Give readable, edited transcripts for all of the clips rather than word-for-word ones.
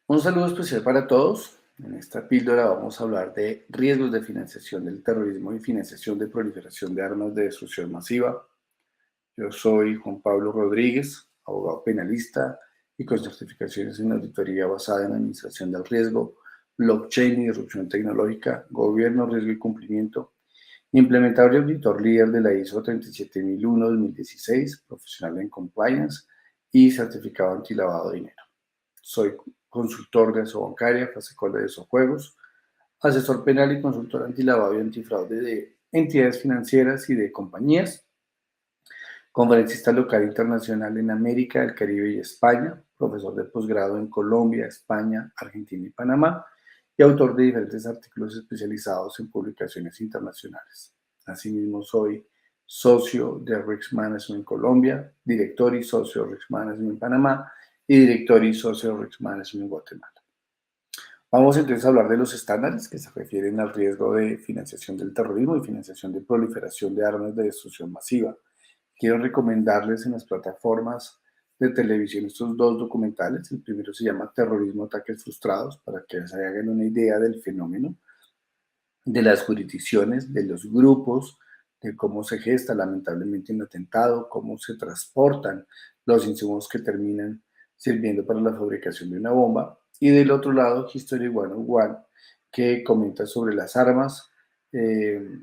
Un saludo especial para todos. En esta píldora vamos a hablar de riesgos de financiación del terrorismo y financiación de proliferación de armas de destrucción masiva. Yo soy Juan Pablo Rodríguez, abogado penalista y con certificaciones en auditoría basada en administración del riesgo, blockchain y disrupción tecnológica, gobierno, riesgo y cumplimiento, implementador y auditor líder de la ISO 37001-2016, profesional en compliance y certificado antilavado de dinero. Soy consultor de bancaria, FASECOL de Juegos, asesor penal y consultor antilavado y antifraude de entidades financieras y de compañías, conferencista local e internacional en América, el Caribe y España, profesor de posgrado en Colombia, España, Argentina y Panamá, y autor de diferentes artículos especializados en publicaciones internacionales. Asimismo, soy socio de Risk Management en Colombia, director y socio de Risk Management en Panamá y director y socio de Risk Management en Guatemala. Vamos entonces a hablar de los estándares que se refieren al riesgo de financiación del terrorismo y financiación de proliferación de armas de destrucción masiva. Quiero recomendarles en las plataformas de televisión estos dos documentales. El primero se llama Terrorismo, Ataques Frustrados, para que se hagan una idea del fenómeno, de las jurisdicciones, de los grupos, de cómo se gesta lamentablemente un atentado, cómo se transportan los insumos que terminan sirviendo para la fabricación de una bomba. Y del otro lado, History 101, que comenta sobre las armas de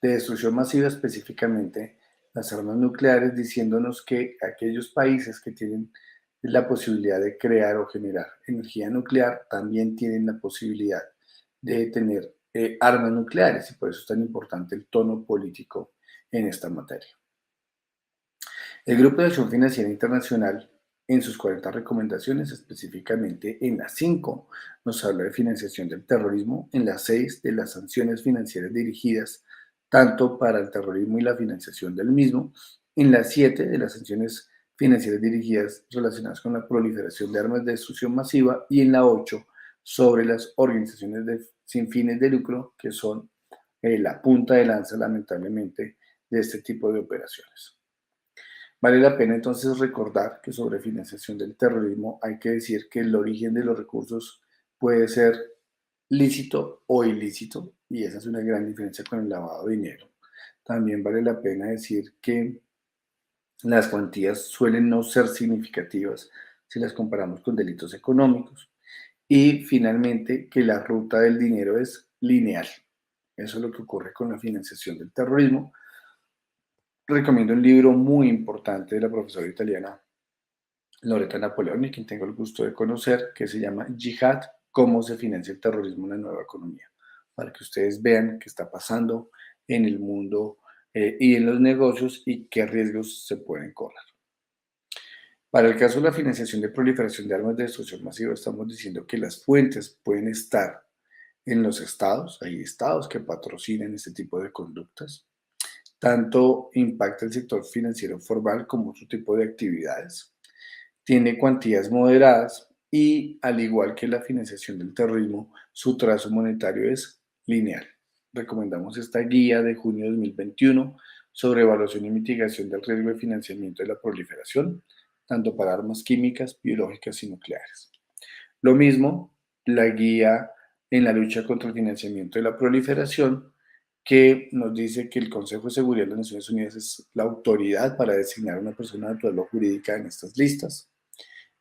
destrucción masiva, específicamente las armas nucleares, diciéndonos que aquellos países que tienen la posibilidad de crear o generar energía nuclear también tienen la posibilidad de tener armas nucleares, y por eso es tan importante el tono político en esta materia. El Grupo de Acción Financiera Internacional, en sus 40 recomendaciones, específicamente en las 5, nos habla de financiación del terrorismo, en las 6 de las sanciones financieras dirigidas tanto para el terrorismo y la financiación del mismo, en las 7 de las sanciones financieras dirigidas relacionadas con la proliferación de armas de destrucción masiva, y en la 8 sobre las organizaciones sin fines de lucro, que son la punta de lanza, lamentablemente, de este tipo de operaciones. Vale la pena entonces recordar que sobre financiación del terrorismo hay que decir que el origen de los recursos puede ser lícito o ilícito, y esa es una gran diferencia con el lavado de dinero. También vale la pena decir que las cuantías suelen no ser significativas si las comparamos con delitos económicos. Y finalmente, que la ruta del dinero es lineal. Eso es lo que ocurre con la financiación del terrorismo. Recomiendo un libro muy importante de la profesora italiana Loretta Napoleoni, quien tengo el gusto de conocer, que se llama Jihad, cómo se financia el terrorismo en la nueva economía, para que ustedes vean qué está pasando en el mundo y en los negocios y qué riesgos se pueden correr. Para el caso de la financiación de proliferación de armas de destrucción masiva, estamos diciendo que las fuentes pueden estar en los estados, hay estados que patrocinan este tipo de conductas. Tanto impacta el sector financiero formal como otro tipo de actividades. Tiene cuantías moderadas y, al igual que la financiación del terrorismo, su trazo monetario es lineal. Recomendamos esta guía de junio de 2021 sobre evaluación y mitigación del riesgo de financiamiento de la proliferación, tanto para armas químicas, biológicas y nucleares. Lo mismo, la guía en la lucha contra el financiamiento de la proliferación, que nos dice que el Consejo de Seguridad de las Naciones Unidas es la autoridad para designar una persona natural o jurídica en estas listas,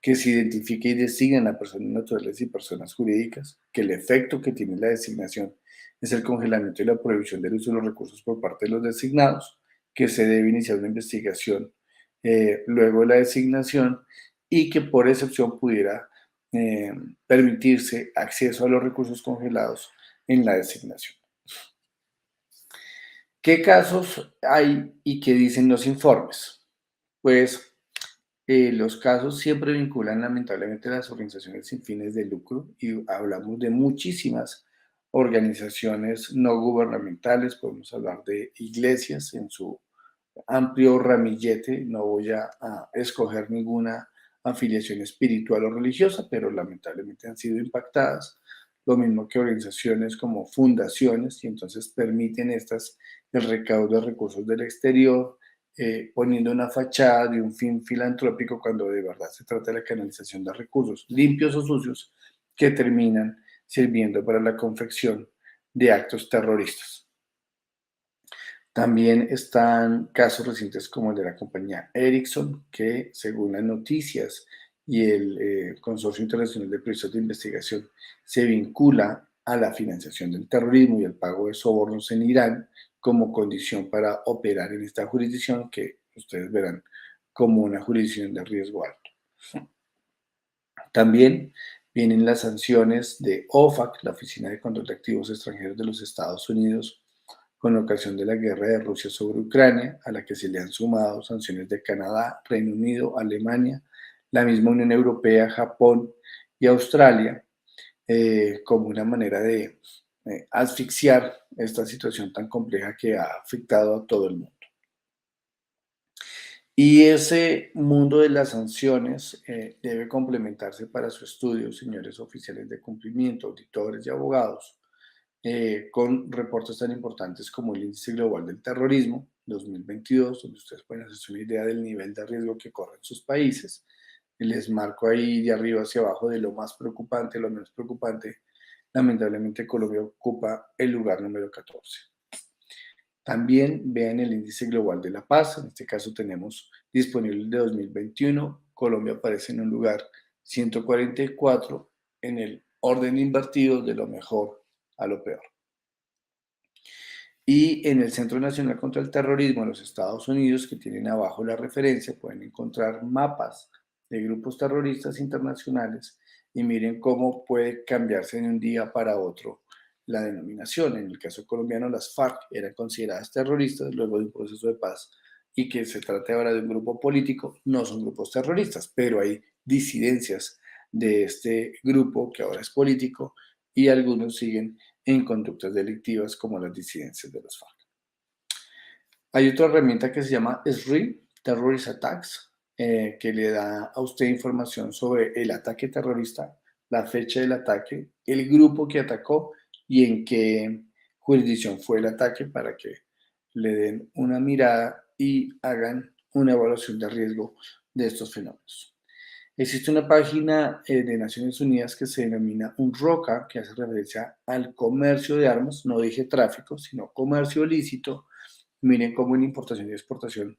que se identifique y designan a personas naturales y personas jurídicas, que el efecto que tiene la designación es el congelamiento y la prohibición del uso de los recursos por parte de los designados, que se debe iniciar una investigación luego de la designación, y que por excepción pudiera permitirse acceso a los recursos congelados en la designación. ¿Qué casos hay y qué dicen los informes? Pues los casos siempre vinculan lamentablemente a las organizaciones sin fines de lucro y hablamos de muchísimas organizaciones no gubernamentales, podemos hablar de iglesias en su amplio ramillete, no voy a escoger ninguna afiliación espiritual o religiosa, pero lamentablemente han sido impactadas, lo mismo que organizaciones como fundaciones, y entonces permiten estas el recaudo de recursos del exterior, poniendo una fachada de un fin filantrópico cuando de verdad se trata de la canalización de recursos limpios o sucios que terminan sirviendo para la confección de actos terroristas. También están casos recientes como el de la compañía Ericsson, que según las noticias y el Consorcio Internacional de Periodistas de Investigación se vincula a la financiación del terrorismo y al pago de sobornos en Irán como condición para operar en esta jurisdicción que ustedes verán como una jurisdicción de riesgo alto. También vienen las sanciones de OFAC, la Oficina de Control de Activos Extranjeros de los Estados Unidos, con ocasión de la guerra de Rusia sobre Ucrania, a la que se le han sumado sanciones de Canadá, Reino Unido, Alemania, la misma Unión Europea, Japón y Australia, como una manera de asfixiar esta situación tan compleja que ha afectado a todo el mundo. Y ese mundo de las sanciones debe complementarse para su estudio, señores oficiales de cumplimiento, auditores y abogados, con reportes tan importantes como el Índice Global del Terrorismo 2022, donde ustedes pueden hacerse una idea del nivel de riesgo que corren sus países. Les marco ahí de arriba hacia abajo de lo más preocupante, lo menos preocupante. Lamentablemente Colombia ocupa el lugar número 14. También vean el Índice Global de la Paz, en este caso tenemos disponible el de 2021, Colombia aparece en un lugar 144 en el orden invertido de lo mejor a lo peor. Y en el Centro Nacional contra el Terrorismo de los Estados Unidos, que tienen abajo la referencia, pueden encontrar mapas de grupos terroristas internacionales y miren cómo puede cambiarse de un día para otro la denominación. En el caso colombiano, las FARC eran consideradas terroristas luego de un proceso de paz y que se trate ahora de un grupo político, no son grupos terroristas, pero hay disidencias de este grupo que ahora es político y algunos siguen en conductas delictivas como las disidencias de los FARC. Hay otra herramienta que se llama SRI, Terrorist Attacks, que le da a usted información sobre el ataque terrorista, la fecha del ataque, el grupo que atacó y en qué jurisdicción fue el ataque para que le den una mirada y hagan una evaluación de riesgo de estos fenómenos. Existe una página de Naciones Unidas que se denomina UNROCA, que hace referencia al comercio de armas, no dije tráfico, sino comercio ilícito. Miren cómo en importación y exportación,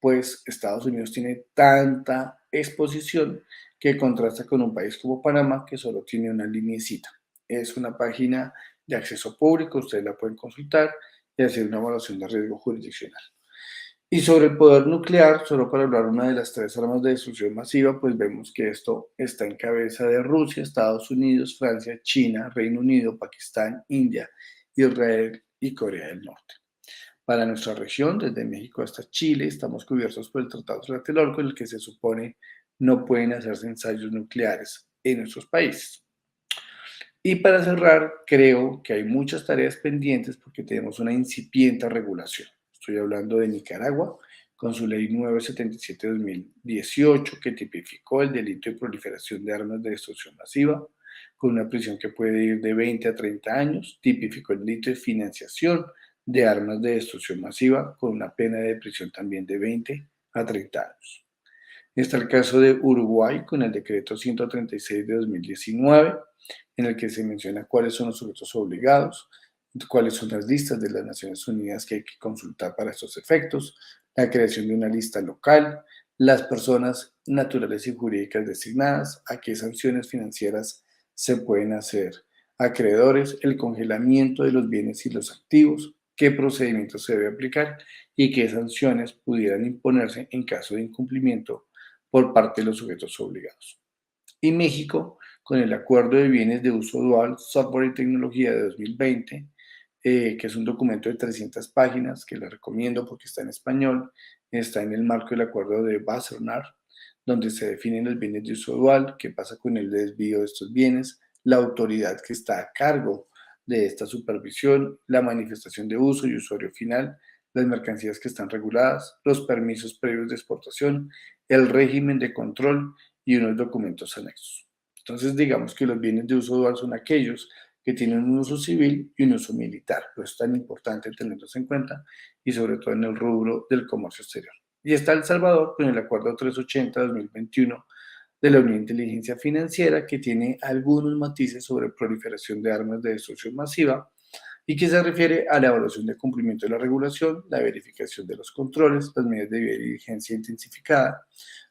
pues Estados Unidos tiene tanta exposición que contrasta con un país como Panamá, que solo tiene una lineecita. Es una página de acceso público, ustedes la pueden consultar y hacer una evaluación de riesgo jurisdiccional. Y sobre el poder nuclear, solo para hablar una de las tres armas de destrucción masiva, pues vemos que esto está en cabeza de Rusia, Estados Unidos, Francia, China, Reino Unido, Pakistán, India, Israel y Corea del Norte. Para nuestra región, desde México hasta Chile, estamos cubiertos por el Tratado de Tlatelolco, en el que se supone no pueden hacerse ensayos nucleares en nuestros países. Y para cerrar, creo que hay muchas tareas pendientes porque tenemos una incipiente regulación. Estoy hablando de Nicaragua, con su ley 977-2018, que tipificó el delito de proliferación de armas de destrucción masiva, con una prisión que puede ir de 20 a 30 años, tipificó el delito de financiación de armas de destrucción masiva, con una pena de prisión también de 20 a 30 años. Está el caso de Uruguay con el decreto 136 de 2019, en el que se menciona cuáles son los sujetos obligados, cuáles son las listas de las Naciones Unidas que hay que consultar para estos efectos, la creación de una lista local, las personas naturales y jurídicas designadas, a qué sanciones financieras se pueden hacer acreedores, el congelamiento de los bienes y los activos, qué procedimientos se debe aplicar y qué sanciones pudieran imponerse en caso de incumplimiento por parte de los sujetos obligados. Y México, con el Acuerdo de Bienes de Uso Dual, Software y Tecnología de 2020, que es un documento de 300 páginas que les recomiendo porque está en español, está en el marco del acuerdo de Wassenaar, donde se definen los bienes de uso dual, qué pasa con el desvío de estos bienes, la autoridad que está a cargo de esta supervisión, la manifestación de uso y usuario final, las mercancías que están reguladas, los permisos previos de exportación, el régimen de control y unos documentos anexos. Entonces, digamos que los bienes de uso dual son aquellos que tienen un uso civil y un uso militar. Por eso es tan importante tenerlos en cuenta y sobre todo en el rubro del comercio exterior. Y está El Salvador con el Acuerdo 380-2021 de la Unión de Inteligencia Financiera, que tiene algunos matices sobre proliferación de armas de destrucción masiva y que se refiere a la evaluación de cumplimiento de la regulación, la verificación de los controles, las medidas de diligencia intensificada,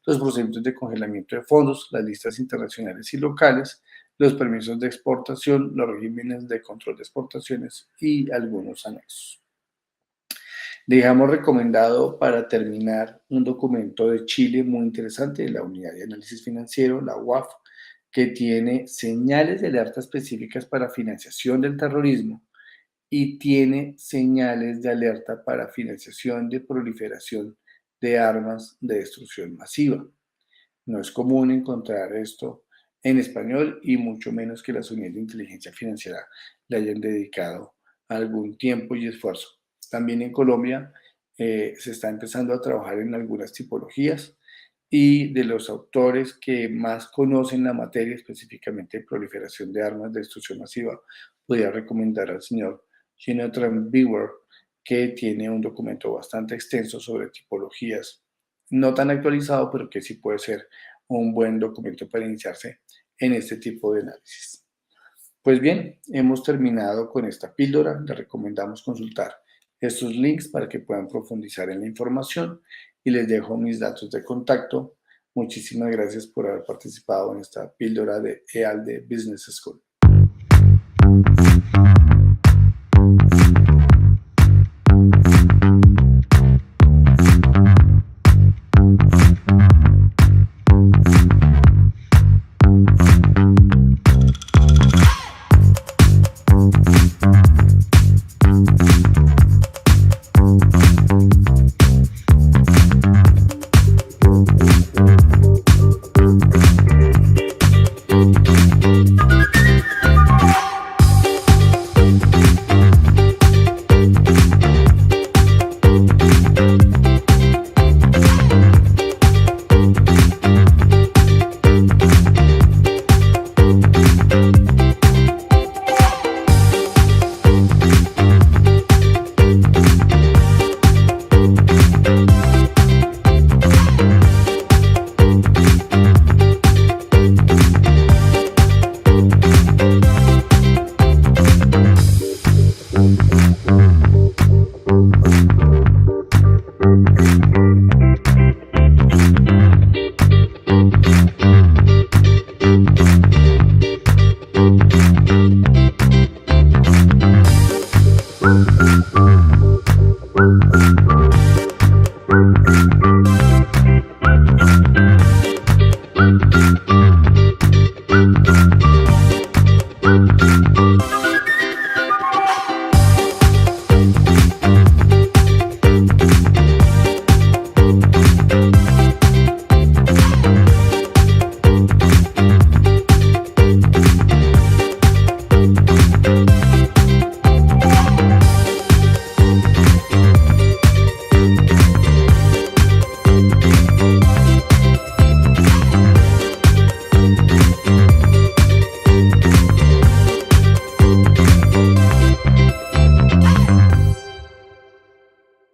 los procedimientos de congelamiento de fondos, las listas internacionales y locales, los permisos de exportación, los regímenes de control de exportaciones y algunos anexos. Dejamos recomendado para terminar un documento de Chile muy interesante de la Unidad de Análisis Financiero, la UAF, que tiene señales de alerta específicas para financiación del terrorismo y tiene señales de alerta para financiación de proliferación de armas de destrucción masiva. No es común encontrar esto en español y mucho menos que las unidades de inteligencia financiera le hayan dedicado algún tiempo y esfuerzo. También en Colombia se está empezando a trabajar en algunas tipologías y de los autores que más conocen la materia, específicamente proliferación de armas de destrucción masiva, podría recomendar al señor Jonathan Brewer, que tiene un documento bastante extenso sobre tipologías, no tan actualizado, pero que sí puede ser un buen documento para iniciarse en este tipo de análisis. Pues bien, hemos terminado con esta píldora. Les recomendamos consultar estos links para que puedan profundizar en la información y les dejo mis datos de contacto. Muchísimas gracias por haber participado en esta píldora de EALDE Business School.